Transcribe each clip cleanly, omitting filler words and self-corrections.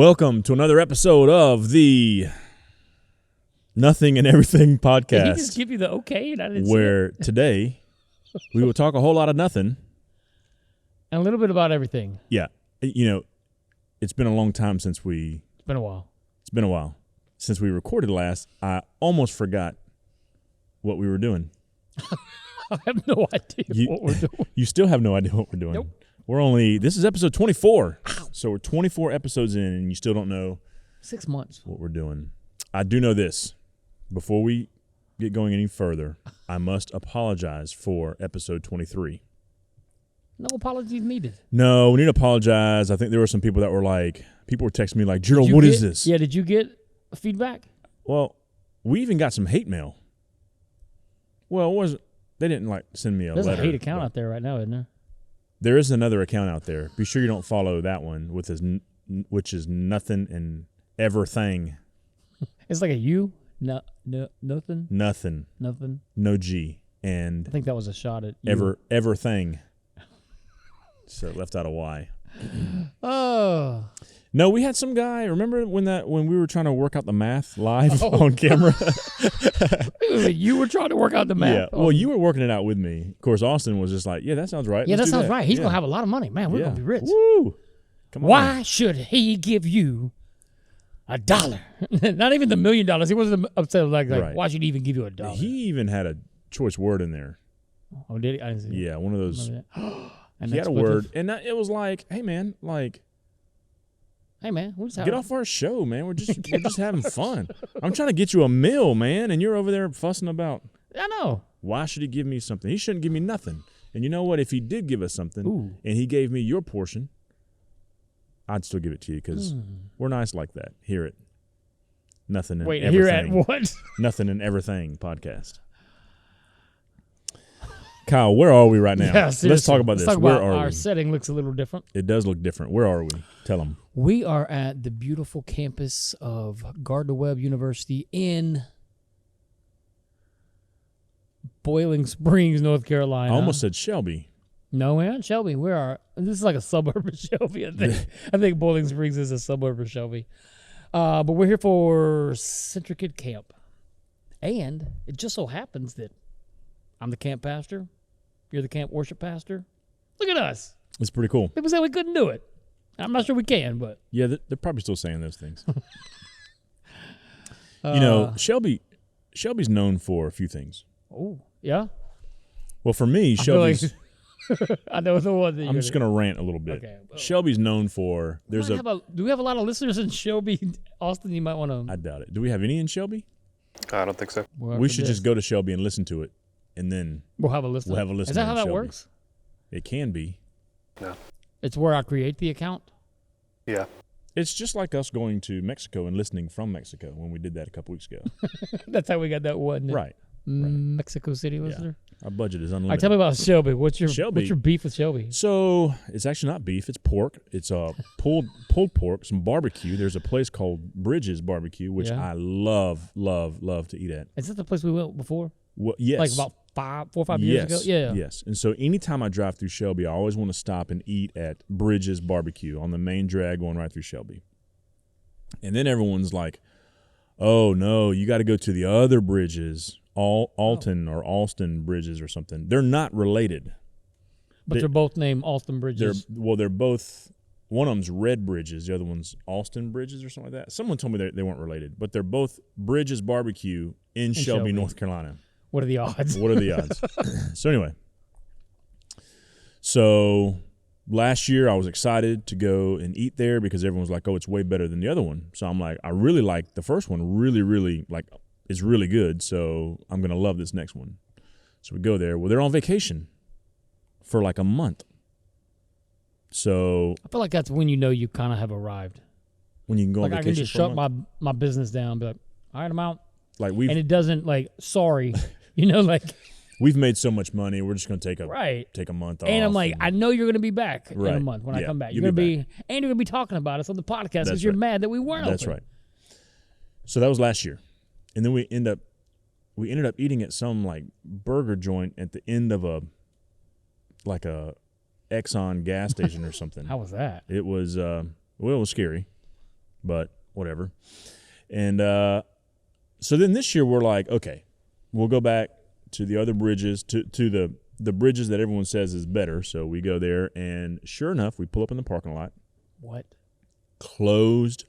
Welcome to another episode of the Nothing and Everything podcast. Did he just give you the okay? And I didn't where today we will talk a whole lot of nothing. And a little bit about everything. Yeah. You know, it's been a long time since It's been a while. It's been a while since we recorded last. I almost forgot what we were doing. I have no idea what we're doing. You still have no idea what we're doing. Nope. This is episode 24. So we're 24 episodes in and you still don't know 6 months. What we're doing. I do know this. Before we get going any further, I must apologize for episode 23. No apologies needed. No, we need to apologize. I think there were some people that were texting me like, Gerald, what is this? Yeah, did you get feedback? Well, we even got some hate mail. Well, they didn't send me a letter. There's a hate account out there right now, isn't there? There is another account out there. Be sure you don't follow that one, which is Nothing and Everything. It's like a U? Nothing? Nothing. Nothing? No G. And I think that was a shot at you. Everything. So left out a Y. Oh. No, we had some guy. Remember when we were trying to work out the math live on camera? You were trying to work out the math. Yeah. Well, you were working it out with me. Of course, Austin was just like, "Yeah, that sounds right. Yeah, Let's that do sounds right. He's yeah. gonna have a lot of money, man. We're gonna be rich. Woo! Come on. Why should he give you $1? Not even the $1 million. He wasn't upset like right. Why should he even give you $1? He even had a choice word in there. Oh, did he? I didn't see Yeah, one of those. And he had a word, and it was like, "Hey, man, hey, man, we're just get off our show, man. We're just having fun. I'm trying to get you a meal, man, and you're over there fussing about. I know. Why should he give me something? He shouldn't give me nothing. And you know what? If he did give us something, and he gave me your portion, I'd still give it to you because we're nice like that. Hear it. Nothing and Everything. Here at what? Nothing and Everything podcast. Kyle, where are we right now? Yeah, let's talk about this. Where are we? Our setting looks a little different. It does look different. Where are we? Tell them. We are at the beautiful campus of Gardner-Webb University in Boiling Springs, North Carolina. I almost said Shelby. No, we're not Shelby. This is like a suburb of Shelby, I think. I think Boiling Springs is a suburb of Shelby. But we're here for Central Kid Camp. And it just so happens that I'm the camp pastor. You're the camp worship pastor. Look at us. It's pretty cool. People say we couldn't do it. I'm not sure we can, but. Yeah, they're probably still saying those things. You know, Shelby's known for a few things. Oh, yeah? Well, for me, Shelby's. I know the one that I'm just going to rant a little bit. Okay. Well, Shelby's known for. Do we have a lot of listeners in Shelby? Austin, you might want to. I doubt it. Do we have any in Shelby? I don't think so. We should just go to Shelby and listen to it, and then we'll have a listen. Is that how that works? It can be. No. It's where I create the account? Yeah. It's just like us going to Mexico and listening from Mexico when we did that a couple weeks ago. That's how we got that one. Right. Mexico City listener. Our budget is unlimited. All right, tell me about Shelby. What's your beef with Shelby? So it's actually not beef. It's pork. It's pulled pork, some barbecue. There's a place called Bridges Barbecue, which I love to eat at. Is that the place we went before? Well, yes. Like about 4 or 5 years ago? Yeah. Yes. And so anytime I drive through Shelby, I always want to stop and eat at Bridges Barbecue on the main drag going right through Shelby. And then everyone's like, oh, no, you got to go to the other Bridges. Alton or Austin Bridges or something. They're not related. But they're both named Austin Bridges. They're both, one of them's Red Bridges, the other one's Austin Bridges or something like that. Someone told me they weren't related, but they're both Bridges Barbecue in Shelby, North Carolina. What are the odds? What are the odds? So anyway, last year I was excited to go and eat there because everyone was like, oh, it's way better than the other one. So I'm like, I really like the first one, really, really is really good, so I'm going to love this next one. So we go there. Well, they're on vacation for like a month. So I feel like that's when you know you kind of have arrived. When you can go on vacation I can just shut my business down and be like, all right, I'm out. And it doesn't sorry, we've made so much money, we're just going to take a month off. And I'm like, I know you're going to be back in a month when I come back. You're going to be, and you're going to be talking about us on the podcast because you're mad that we weren't That's open. Right. So that was last year. And then we ended up eating at some burger joint at the end of a Exxon gas station or something. How was that? It was it was scary. but whatever. And so then this year we're like, okay, we'll go back to the other bridges, to the bridges that everyone says is better. So we go there, and sure enough, we pull up in the parking lot. What? Closed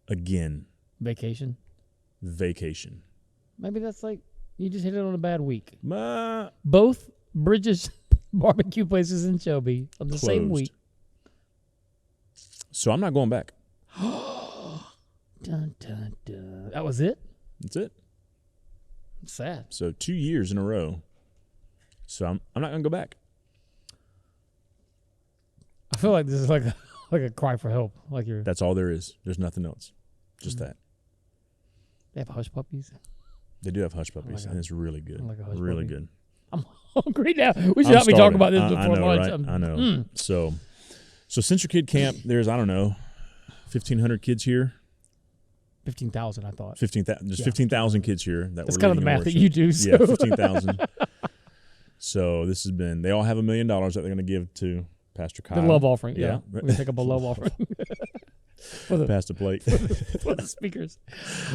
again. Vacation? Vacation. Maybe that's like you just hit it on a bad week. Closed. Both Bridges barbecue places in Shelby on the same week. So I'm not going back. Dun, dun, dun. That was it? That's it. It's sad. So 2 years in a row. So I'm not going to go back. I feel like this is like a cry for help. Like you're. That's all there is. There's nothing else. Just that. They have hush puppies. They do have hush puppies, and it's really good. like a hush really puppy. good. I'm hungry now. We should not be talking about this before I know, lunch. right? I know. So Central Kid Camp, there's, I don't know, 1,500 kids here. 15,000, I thought. 15,000. There's 15,000 kids here. That's kind of the math that you do. So. Yeah, 15,000. So this has been, they all have $1 million that they're going to give to Pastor Kyle. The love offering. Yeah. Yeah. We take up a love offering. Pass the plate. For the speakers.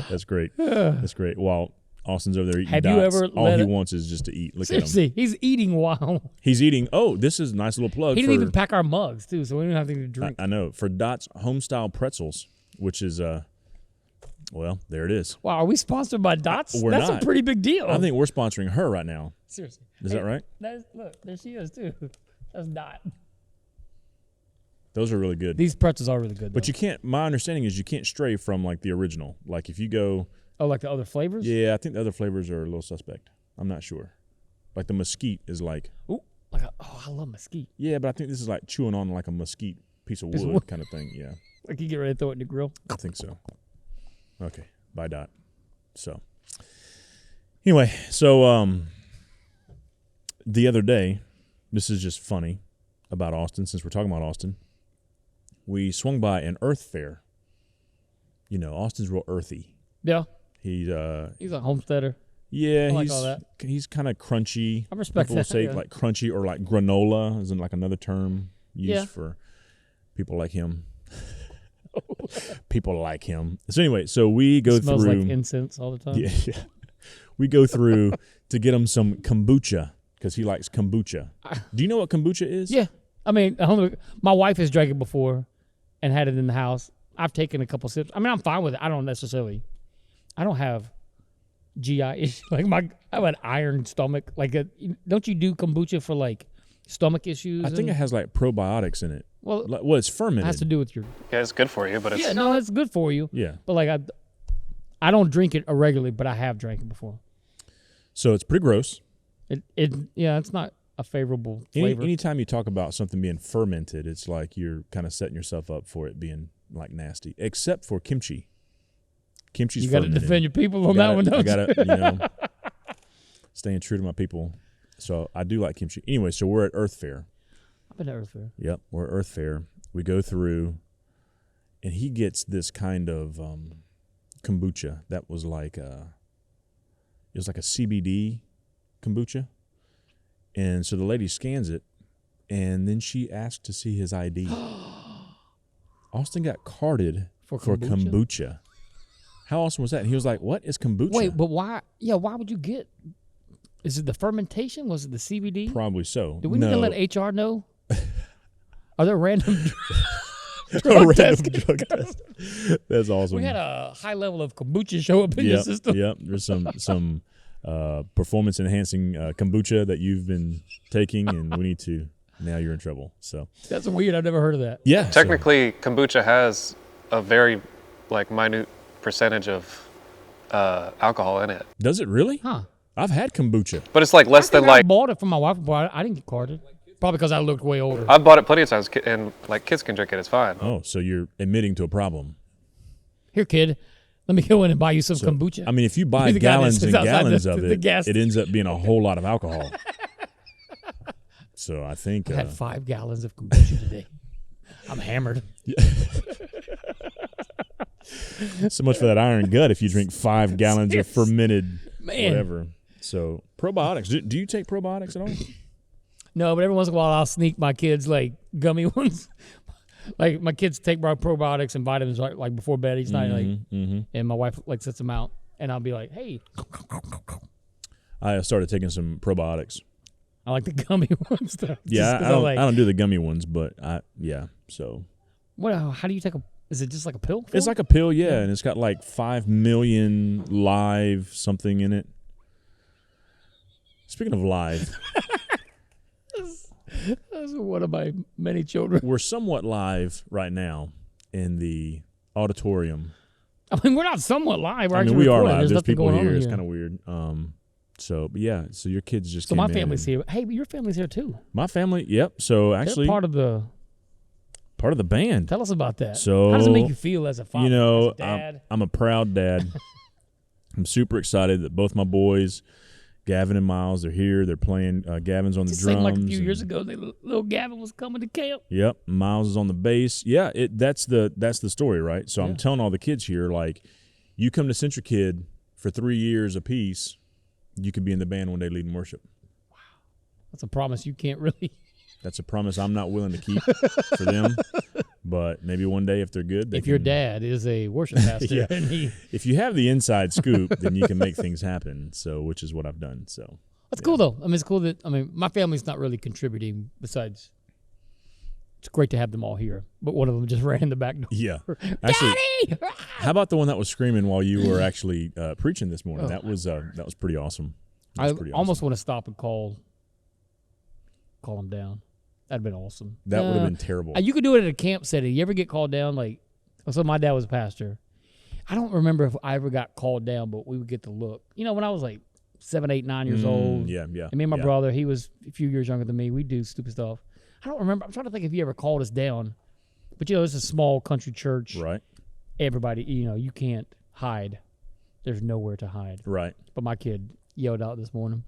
That's great. That's great. While Austin's over there eating Have dots, you ever all he wants is just to eat. Look Seriously, at him. he's eating while. He's eating. Oh, this is a nice little plug. He didn't even pack our mugs, too, so we didn't have anything to drink. I know. For Dot's Homestyle Pretzels, which is, well, there it is. Wow, are we sponsored by Dots? We're That's not. a pretty big deal. I think we're sponsoring her right now. Seriously. Is that right? Look, there she is, too. That's Dot. Those are really good. These pretzels are really good, though. But you can't, my understanding is you can't stray from like the original. Like if you go. Oh, like the other flavors? Yeah, I think the other flavors are a little suspect. I'm not sure. Like the mesquite is like. Ooh, I love mesquite. Yeah, but I think this is like chewing on like a mesquite piece of wood kind of thing. Yeah. Like you get ready to throw it in the grill? I think so. Okay. Bye, Dot. So. Anyway, so the other day, this is just funny about Austin since we're talking about Austin. We swung by an earth fair. You know, Austin's real earthy. Yeah. He's a homesteader. Yeah, I like all that. He's kind of crunchy. I respect People that. say Yeah. like crunchy or like granola isn't like another term used for people like him. People like him. So anyway, so we go It smells through. like incense all the time. Yeah. We go through to get him some kombucha because he likes kombucha. Do you know what kombucha is? Yeah. I mean, my wife has drank it before and had it in the house. I've taken a couple sips. I mean, I'm fine with it. I don't have GI issues. Like I have an iron stomach. Don't you do kombucha for like stomach issues? I think it has like probiotics in it. Well, it's fermented. it has to do with your. Yeah, it's good for you, but it's it's good for you. Yeah. But like I don't drink it regularly, but I have drank it before. So it's pretty gross. It's not a favorable flavor. Anytime you talk about something being fermented, it's like you're kind of setting yourself up for it being like nasty. Except for kimchi. Kimchi's you got to fermented. defend your people on that one, don't I gotta, staying true to my people. So I do like kimchi. Anyway, so we're at Earth Fair. I've been to Earth Fair. Yep, we're at Earth Fair. We go through, and he gets this kind of kombucha that was like it was like a CBD kombucha. And so the lady scans it, and then she asked to see his ID. Austin got carded for kombucha. How awesome was that? And he was like, "What is kombucha?" Wait, but why? Yeah, why would you get? Is it the fermentation? Was it the CBD? Probably so. Do we need to let HR know? Are there random drug tests? That's awesome. We had a high level of kombucha show up in your system. Yep. There's some performance enhancing kombucha that you've been taking, and we need to. Now you're in trouble. So that's weird. I've never heard of that. Yeah. Technically, kombucha has a very minute percentage of alcohol in it. Does it really? Huh. I've had kombucha. But it's like less than I bought it for my wife, but I didn't get carded. Probably because I looked way older. I've bought it plenty of times, and like kids can drink it. It's fine. Oh, so you're admitting to a problem. Here, kid, let me go in and buy you some kombucha. I mean, if you buy the guy gallons that and sits outside gallons the of it, gas it ends up being a whole lot of alcohol. So I think I had 5 gallons of kombucha today. I'm hammered. So much for that iron gut if you drink 5 gallons of fermented whatever. So probiotics. Do you take probiotics at all? No, but every once in a while I'll sneak my kids like gummy ones. Like my kids take probiotics and vitamins like before bed each night, and my wife like sets them out, and I'll be like, "Hey." I started taking some probiotics. I like the gummy ones though. Yeah, I don't do the gummy ones, but so. What? How do you take a? Is it just like a pill? It's like a pill, yeah, and it's got like 5 million live something in it. Speaking of live, that's one of my many children. We're somewhat live right now in the auditorium. I mean, we're not somewhat live. I mean, we are live. There's nothing people going on here. here. It's kind of weird. So your kids just so came my in family's here. Hey, your family's here too. My family, yep. So actually, they're part of the band. Tell us about that. So how does it make you feel as a father? You know, as a dad? I'm a proud dad. I'm super excited that both my boys, Gavin and Miles, they're here. They're playing. Gavin's on the drums. Seemed like a few years ago, little Gavin was coming to camp. Yep, Miles is on the bass. Yeah, that's the story, right? So I'm telling all the kids here, like, you come to Central Kid for 3 years apiece, you could be in the band one day leading worship. Wow, that's a promise you can't really. That's a promise I'm not willing to keep for them. But maybe one day if they're good, your dad is a worship pastor, and if you have the inside scoop, then you can make things happen. So, which is what I've done. So that's cool, though. I mean, it's cool that my family's not really contributing. Besides, it's great to have them all here. But one of them just ran in the back door. Yeah, actually, Daddy! How about the one that was screaming while you were actually preaching this morning? That was pretty awesome. I almost want to stop and call him down. That'd been awesome. That would have been terrible. You could do it at a camp setting. You ever get called down? Like, so my dad was a pastor. I don't remember if I ever got called down, but we would get the look. You know, when I was like 7, 8, 9 years old. Yeah. And me and my brother, he was a few years younger than me. We do stupid stuff. I don't remember. I'm trying to think if you ever called us down. But, you know, it's a small country church. Right. Everybody, you know, you can't hide. There's nowhere to hide. Right. But my kid yelled out this morning.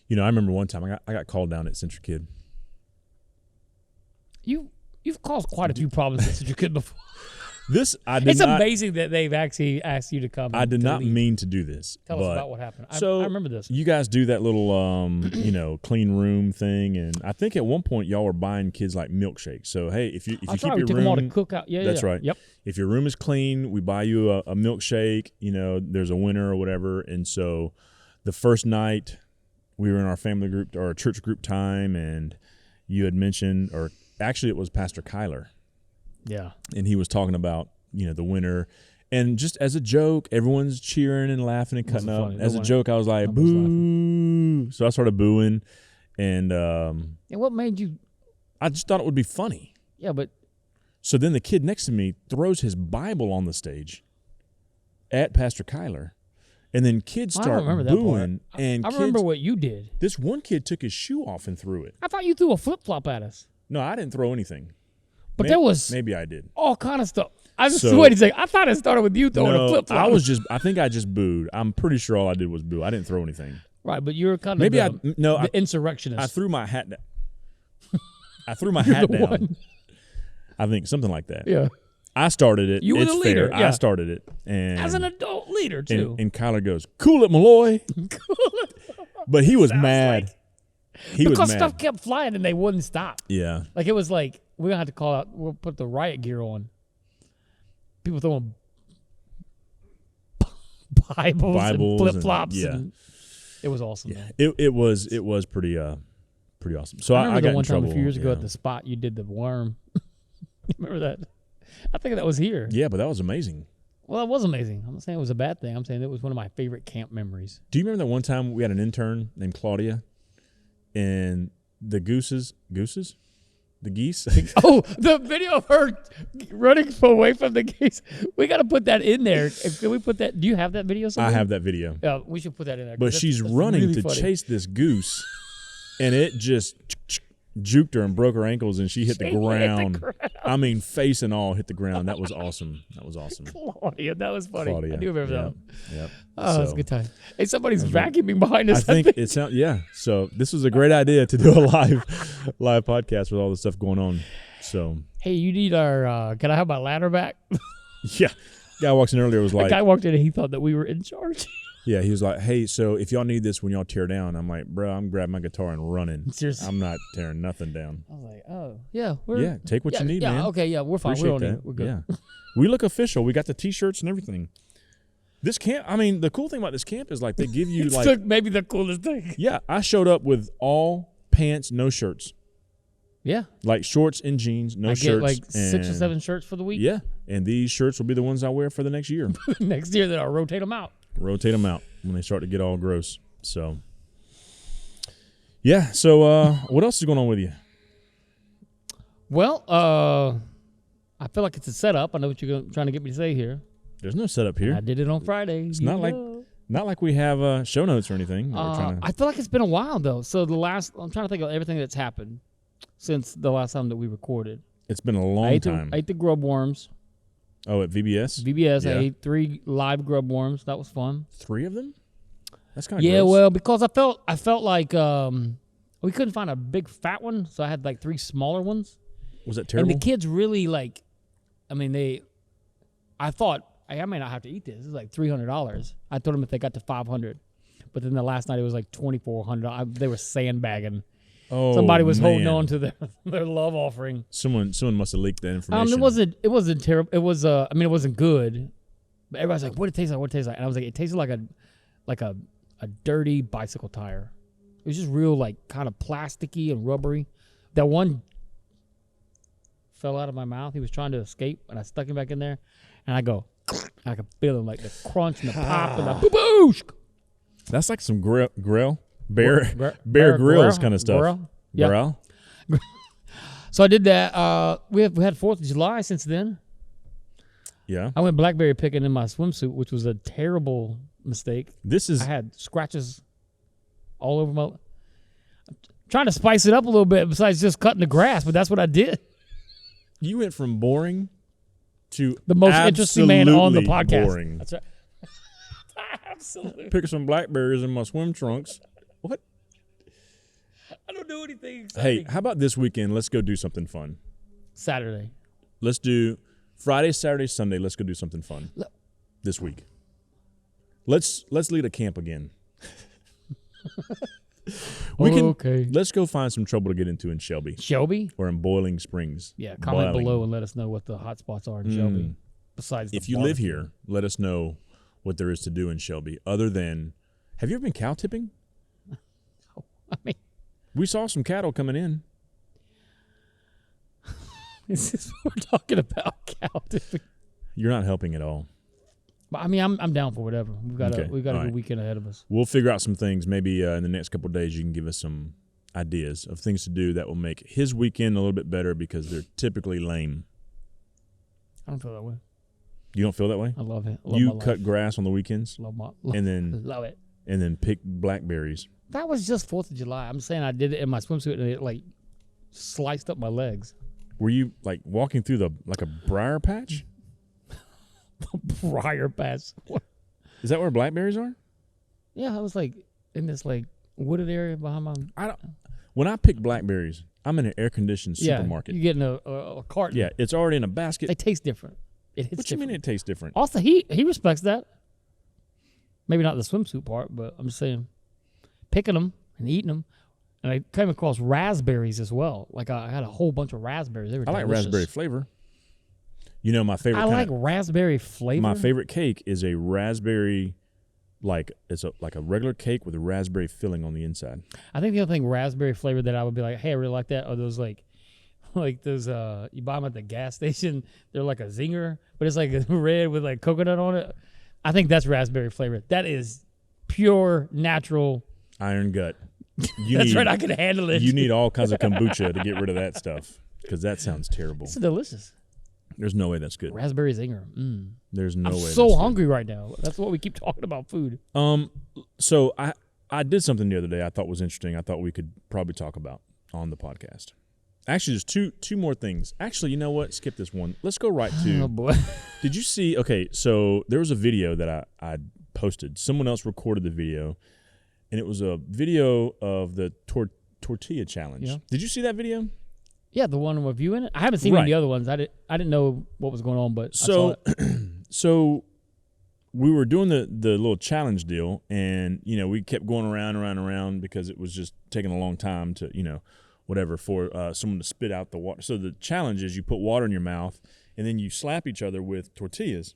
You know, I remember one time I got called down at Central Kid. You've caused quite a few problems at Central Kid before. It's amazing that they've actually asked you to come. I did not mean to do this. Tell us about what happened. I remember this. You guys do that little, clean room thing, and I think at one point y'all were buying kids like milkshakes. So hey, if you keep your room, them all to cook out. Yeah, that's right. Yep. If your room is clean, we buy you a milkshake. You know, there's a winner or whatever. And so, the first night we were in our family group or church group time, and you had mentioned, or actually it was Pastor Kyler. Yeah. And he was talking about, the winner. And just as a joke, everyone's cheering and laughing and cutting up. As a joke, I was like, boo. So I started booing. And what made you? I just thought it would be funny. Yeah, but. So then the kid next to me throws his Bible on the stage at Pastor Kyler. And then kids start booing. And I remember what you did. This one kid took his shoe off and threw it. I thought you threw a flip-flop at us. No, I didn't throw anything. But there was maybe I did all kind of stuff. I just wait a second. I thought it started with you throwing a flip flop. I think I just booed. I'm pretty sure all I did was boo. I didn't throw anything. Right, but you're kind of the insurrectionist. I threw my hat down. I threw my hat down. One. I think something like that. Yeah. I started it. You were the leader. Yeah. I started it, and as an adult leader too. And Kyler goes, "Cool it, Malloy." Cool it. But he was mad. Because stuff kept flying and they wouldn't stop. Yeah. Like it was like we're gonna have to call out. We'll put the riot gear on. People throwing Bibles and flip flops. Yeah. It was awesome. Yeah. It was pretty awesome. So I got one in trouble time a few years ago at the spot you did the worm. Remember that? I think that was here. Yeah, but that was amazing. Well, it was amazing. I'm not saying it was a bad thing. I'm saying it was one of my favorite camp memories. Do you remember that one time we had an intern named Claudia, and the geese? Oh, the video of her running away from the geese. We got to put that in there. Can we put that? Do you have that video somewhere? I have that video. Yeah, we should put that in there. But she's running really to chase this goose, and it just juked her and broke her ankles, and she hit the ground. I mean, face and all hit the ground. That was awesome. Claudia, that was funny. Claudia. I do remember that. Yep. Oh, that was a good time. Hey, somebody's vacuuming behind us. I think it sounds. Yeah. So this was a great idea to do a live podcast with all this stuff going on. So hey, you need our. Can I have my ladder back? Yeah. Guy walks in earlier. Was like. The guy walked in and he thought that we were in charge. Yeah, he was like, "Hey, so if y'all need this when y'all tear down," I'm like, "Bro, I'm grabbing my guitar and running. Seriously? I'm not tearing nothing down." I was like, like, oh, yeah. We're, take what you need, man. Okay, yeah, we're fine. Appreciate We don't need that. it. We're good. Yeah. We look official. We got the T-shirts and everything. This camp, I mean, the cool thing about this camp is like they give you like maybe the coolest thing. Yeah, I showed up with all pants, no shirts. Yeah. Like shorts and jeans, no I shirts. get like 6 or 7 shirts for the week. Yeah, and these shirts will be the ones I wear for the next year. Next year, then I'll rotate them out. Rotate them out when they start to get all gross. So, yeah. So, what else is going on with you? Well, I feel like it's a setup. I know what you're trying to get me to say here. There's no setup here. I did it on Friday. It's not like we have show notes or anything. I feel like it's been a while though. So I'm trying to think of everything that's happened since the last time that we recorded. It's been a long time. I ate the grub worms. Oh, at VBS? VBS, Yeah. I ate 3 live grub worms. That was fun. 3 of them? That's kind of Yeah, gross. well, because I felt like we couldn't find a big fat one, so I had like 3 smaller ones. Was that terrible? And the kids really like, I thought, I may not have to eat this. This is like $300. I told them if they got to 500, but then the last night it was like $2,400. They were sandbagging. Oh, somebody was man. holding on to their love offering. Someone must have leaked that information. It wasn't terrible. It was it wasn't good. But everybody's like, what it tastes like? What it tastes like? And I was like, it tasted like a dirty bicycle tire. It was just real like kind of plasticky and rubbery. That one fell out of my mouth. He was trying to escape, and I stuck him back in there. And I go, I could feel him like the crunch and the pop and the boo-boosh. That's like some Bear Grylls kind of stuff. Grill? Yeah. Grill? So I did that. We had 4th of July since then. Yeah. I went blackberry picking in my swimsuit, which was a terrible mistake. I had scratches all over my. I'm trying to spice it up a little bit besides just cutting the grass, but that's what I did. You went from boring to The most interesting man on the absolutely podcast. boring. That's right. Absolutely. Pick some blackberries in my swim trunks. What? I don't do anything exciting. Hey, how about this weekend? Let's go do something fun. Saturday. Let's do Friday, Saturday, Sunday. Let's go do something fun this week. Let's lead a camp again. Let's go find some trouble to get into in Shelby. Shelby? Or in Boiling Springs. Yeah, comment below and let us know what the hot spots are in Shelby. Besides, if you live here, let us know what there is to do in Shelby. Other than, have you ever been cow tipping? We saw some cattle coming in. Is this what we're talking about? Cow tipping? You're not helping at all. But I'm down for whatever. We've got a good weekend ahead of us. We'll figure out some things. Maybe in the next couple of days, you can give us some ideas of things to do that will make his weekend a little bit better because they're typically lame. I don't feel that way. You don't feel that way? I love it. You cut grass on the weekends, love it, and then pick blackberries. That was just 4th of July. I'm saying I did it in my swimsuit and it like sliced up my legs. Were you like walking through like a briar patch? Briar patch. What? Is that where blackberries are? Yeah, I was like in this like wooded area behind my. When I pick blackberries, I'm in an air-conditioned supermarket. You're getting a carton. Yeah, it's already in a basket. They taste different. It hits What different. you mean it tastes different? Also, he respects that. Maybe not the swimsuit part, but I'm just saying, picking them and eating them. And I came across raspberries as well. Like I had a whole bunch of raspberries. They were delicious. I like raspberry flavor. You know, my favorite. I like raspberry flavor. My favorite cake is a raspberry, it's like a regular cake with a raspberry filling on the inside. I think the other thing raspberry flavor that I would be like, hey, I really like that, are those like those you buy them at the gas station. They're like a zinger, but it's like red with like coconut on it. I think that's raspberry flavor. That is pure natural iron gut. That's right. I can handle it. You need all kinds of kombucha to get rid of that stuff because that sounds terrible. It's delicious. There's no way that's good. Raspberry zinger. There's no way. I'm so hungry right now. That's what we keep talking about food. So I did something the other day I thought was interesting. I thought we could probably talk about on the podcast. Actually, there's two more things. Actually, you know what? Skip this one. Let's go right to. Oh boy. Did you see? Okay, so there was a video that I posted. Someone else recorded the video, and it was a video of the Tortilla challenge. Yeah. Did you see that video? Yeah, the one reviewing it. I haven't seen any of the other ones. I didn't know what was going on, but I saw it. So we were doing the little challenge deal, and we kept going around because it was just taking a long time to whatever, for someone to spit out the water. So the challenge is you put water in your mouth, and then you slap each other with tortillas.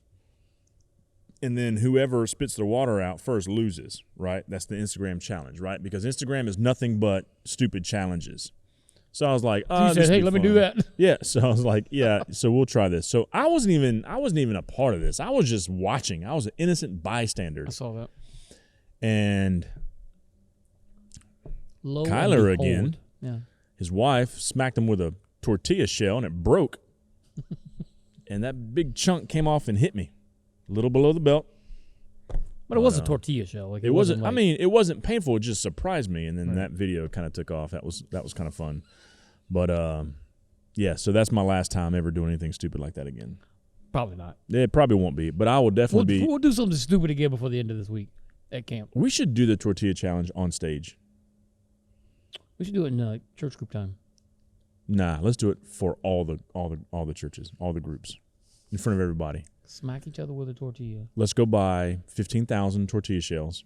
And then whoever spits their water out first loses, right? That's the Instagram challenge, right? Because Instagram is nothing but stupid challenges. So I was like, So you said, hey, let me do that. Yeah. So I was like, yeah, so we'll try this. So I wasn't even a part of this. I was just watching. I was an innocent bystander. I saw that. And Lo Kyler and again, yeah. his wife smacked him with a tortilla shell and it broke. And that big chunk came off and hit me. A little below the belt. But it was a tortilla shell. Like it wasn't like, I mean, it wasn't painful. It just surprised me. And then that video kind of took off. That was kind of fun. But, yeah, so that's my last time ever doing anything stupid like that again. Probably not. It probably won't be. But I will definitely We'll do something stupid again before the end of this week at camp. We should do the tortilla challenge on stage. We should do it in church group time. Nah, let's do it for all the churches, all the groups, in front of everybody. Smack each other with a tortilla. Let's go buy 15,000 tortilla shells,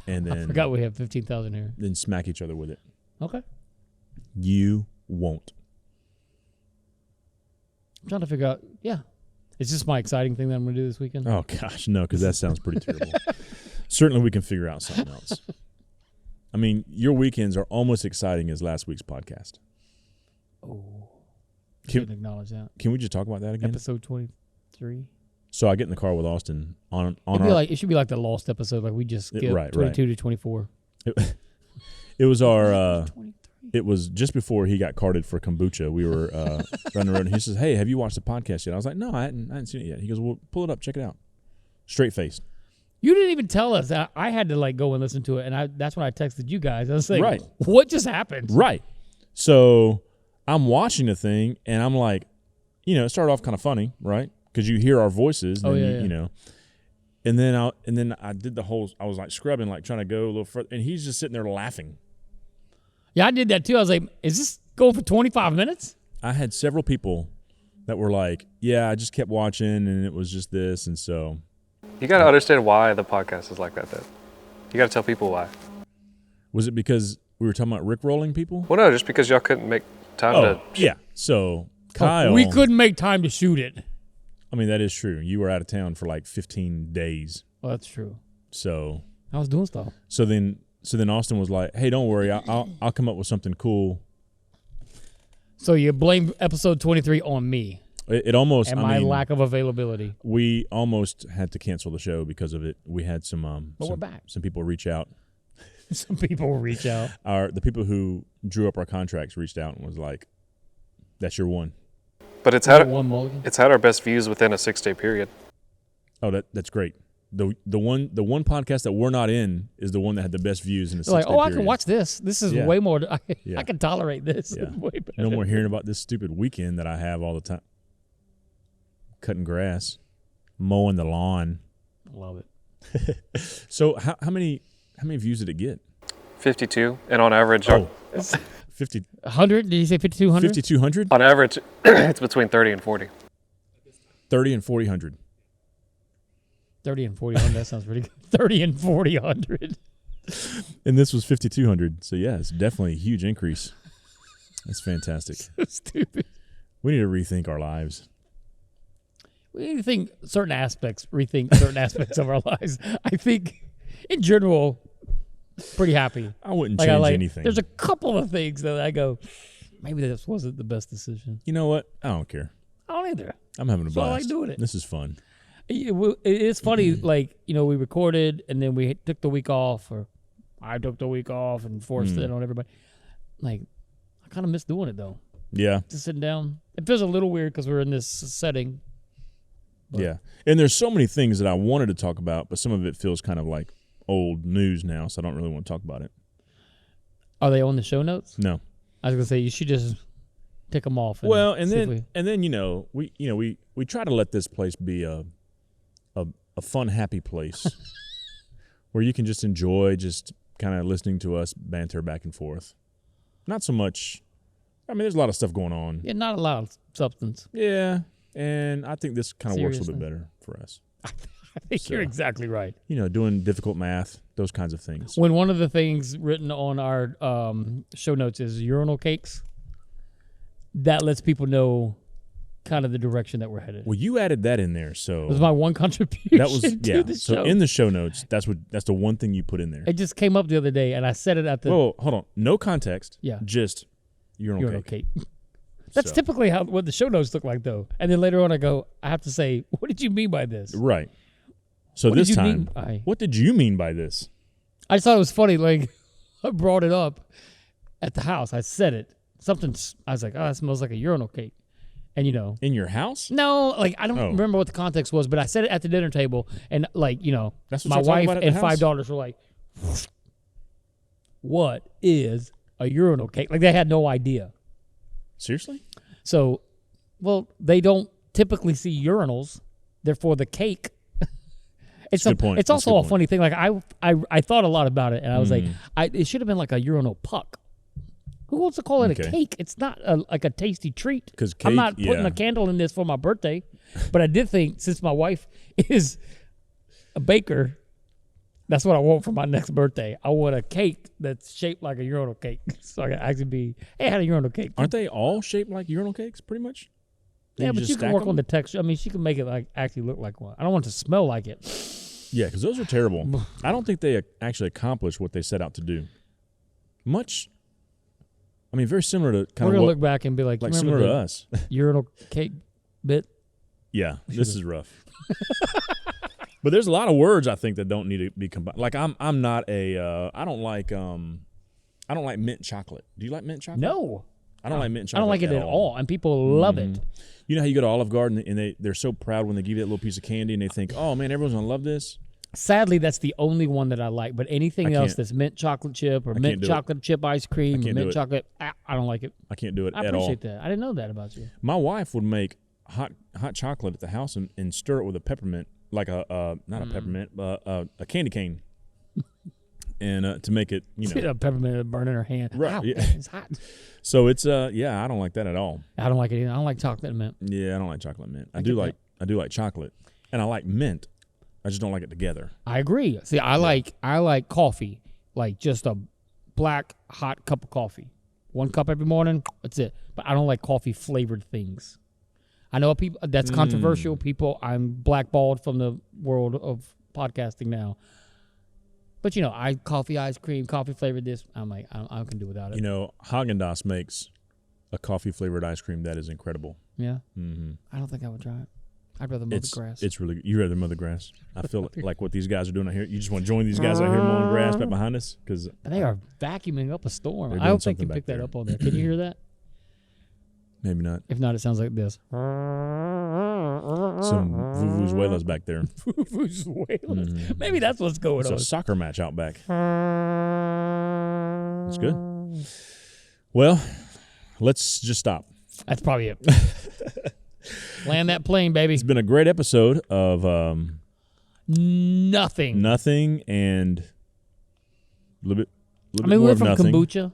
and then I forgot we have 15,000 here. Then smack each other with it. Okay. You won't. I'm trying to figure out. Yeah, is this my exciting thing that I'm going to do this weekend? Oh gosh, no, because that sounds pretty terrible. Certainly, we can figure out something else. I mean, your weekends are almost exciting as last week's podcast. Oh, shouldn't acknowledge that. Can we just talk about that again? Episode 23. So I get in the car with Austin on it should be like the lost episode, like we just skipped 22 to 24. It was our. It was just before he got carded for Kombucha. We were running around, and he says, "Hey, have you watched the podcast yet?" I was like, "No, I hadn't seen it yet." He goes, "Well, pull it up, check it out." Straight faced. You didn't even tell us. I had to go and listen to it, and that's when I texted you guys. I was like, right. What just happened? Right. So I'm watching the thing, and I'm like, it started off kind of funny, right? Because you hear our voices, and you know. And then I did the whole. I was like scrubbing, like trying to go a little further, and he's just sitting there laughing. Yeah, I did that too. I was like, "Is this going for 25 minutes?" I had several people that were like, "Yeah, I just kept watching, and it was just this," and so. You got to understand why the podcast is like that, then. You got to tell people why. Was it because we were talking about rickrolling people? Well, no, just because y'all couldn't make time to. Yeah. So Kyle, we couldn't make time to shoot it. I mean, that is true. You were out of town for like 15 days. Well, that's true. So I was doing stuff. So then Austin was like, "Hey, don't worry, I'll come up with something cool." So you blame episode 23 on me. It almost and my lack of availability. We almost had to cancel the show because of it. We had but we're back. Some people reach out. Some people reach out. The people who drew up our contracts reached out and was like, "That's your one." But it's had our best views within a 6-day period. Oh, that's great. The one podcast that we're not in is the one that had the best views in the 6-day period. I can watch this. This is way more. I can tolerate this. Yeah. Way better. No more hearing about this stupid weekend that I have all the time. Cutting grass, mowing the lawn. Love it. So how many views did it get? 52, and on average, 50. 100? Did you say 5,200? 5,200. On average, it's between 30 and 40. 30 and 40,000. 30 and 40,000. That sounds pretty good. 30 and 40,000. And this was 5,200. So yeah, it's definitely a huge increase. That's fantastic. So stupid. We need to rethink our lives. We need to rethink certain aspects of our lives. I think, in general, pretty happy. I wouldn't change anything. There's a couple of things that I go, maybe this wasn't the best decision. You know what? I don't care. I don't either. I'm having a blast. I like doing it. This is fun. It's funny, we recorded and then we took the week off, or I took the week off and forced it on everybody. I kind of miss doing it, though. Yeah. Just sitting down. It feels a little weird because we're in this setting. But. Yeah. And there's so many things that I wanted to talk about, but some of it feels kind of like old news now, so I don't really want to talk about it. Are they on the show notes? No. I was gonna say you should just tick them off. And then we try to let this place be a fun, happy place where you can just enjoy just kind of listening to us banter back and forth. Not so much. I mean, there's a lot of stuff going on. Yeah, not a lot of substance. Yeah, and I think this kind of works a little bit better for us. I I think you're exactly right. Doing difficult math, those kinds of things. When one of the things written on our show notes is urinal cakes, that lets people know kind of the direction that we're headed. Well, you added that in there, so it was my one contribution that was to the show. So in the show notes, that's the one thing you put in there. It just came up the other day, and I said it at the. Whoa, hold on, no context. Yeah, just urinal cake. That's typically what the show notes look like, though. And then later on, I have to say, what did you mean by this? Right. So this time, what did you mean by this? I just thought it was funny. Like, I brought it up at the house. I said it. I was like, oh, that smells like a urinal cake. And, In your house? No, like, I don't remember what the context was, but I said it at the dinner table. And, like, that's what my wife and $5 were like, what is a urinal cake? Like, they had no idea. Seriously? So, well, they don't typically see urinals. Therefore, the cake. It's a good point. It's also a funny thing. Like I thought a lot about it, and I was like, it should have been like a urinal puck. Who wants to call it a cake? It's not like a tasty treat. Because I'm not putting a candle in this for my birthday. But I did think, since my wife is a baker, that's what I want for my next birthday. I want a cake that's shaped like a urinal cake. So I can actually be, hey, I had a urinal cake. Aren't they all shaped like urinal cakes, pretty much? Yeah, but you can work on the texture. I mean, she can make it like actually look like one. I don't want it to smell like it. Yeah, because those are terrible. I don't think they actually accomplish what they set out to do. Much. I mean, very similar to We're going to look back and be like similar to us. Urinal cake bit? Yeah, this is rough. But there's a lot of words I think that don't need to be combined. Like I don't like mint chocolate. Do you like mint chocolate? No. I don't like mint chocolate. I don't like it at all, and people love it. You know how you go to Olive Garden and they're so proud when they give you that little piece of candy and they think, oh man, everyone's gonna love this. Sadly, that's the only one that I like. But anything else that's mint chocolate chip or mint chocolate chip ice cream or mint chocolate, I don't like it. I can't do it at all. I appreciate that. I didn't know that about you. My wife would make hot chocolate at the house and stir it with a peppermint, like a not a peppermint, but a candy cane. And to make it, a peppermint burn in her hand. Right, Ow, yeah. It's hot. So it's I don't like that at all. I don't like it either. I don't like chocolate and mint. Yeah, I don't like chocolate and mint. I do like chocolate, and I like mint. I just don't like it together. I agree. See, I like coffee, like just a black hot cup of coffee, 1 cup every morning. That's it. But I don't like coffee flavored things. I know people that's controversial. I'm blackballed from the world of podcasting now. But, coffee ice cream, coffee flavored this. I'm like, I can do without it. Haagen-Dazs makes a coffee flavored ice cream that is incredible. Yeah? Mm-hmm. I don't think I would try it. I'd rather mow the grass. It's really, you'd rather mow the grass. I feel like what these guys are doing out here. You just want to join these guys out here mowing grass back behind us? Cause they are vacuuming up a storm. I hope they can pick that up on there. Can you hear that? Maybe not. If not, it sounds like this. Some vuvuzelas back there. Vuvuzelas. Mm-hmm. Maybe that's what's going on. It's a soccer match out back. That's good. Well, let's just stop. That's probably it. Land that plane, baby. It's been a great episode of nothing and a little bit we more went of from nothing. kombucha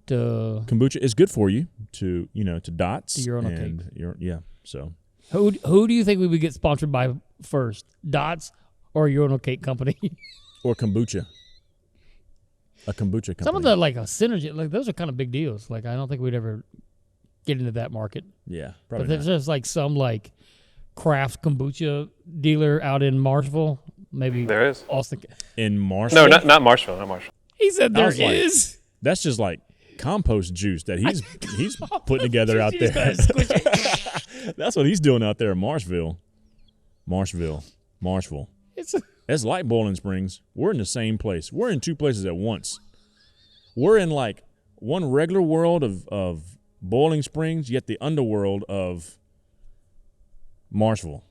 to kombucha is good for you to dots to urinal and cake. So who do you think we would get sponsored by first, Dots or Urinal Cake Company? Or kombucha. A kombucha company. Some of the like a synergy, like those are kind of big deals. Like I don't think we'd ever get into that market. Yeah, probably. But there's just like some like craft kombucha dealer out in Marshville. Maybe there is Austin in Marshville. No, not Marshville. Not Marshville. He said there is. That's just like compost juice that he's putting together out there. That's what he's doing out there in Marshville. Marshville. It's like Bowling Springs. We're in the same place. We're in two places at once. We're in like one regular world of Bowling Springs, yet the underworld of Marshville.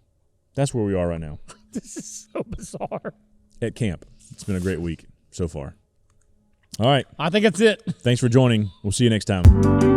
That's where we are right now. This is so bizarre. At camp. It's been a great week so far. All right. I think that's it. Thanks for joining. We'll see you next time.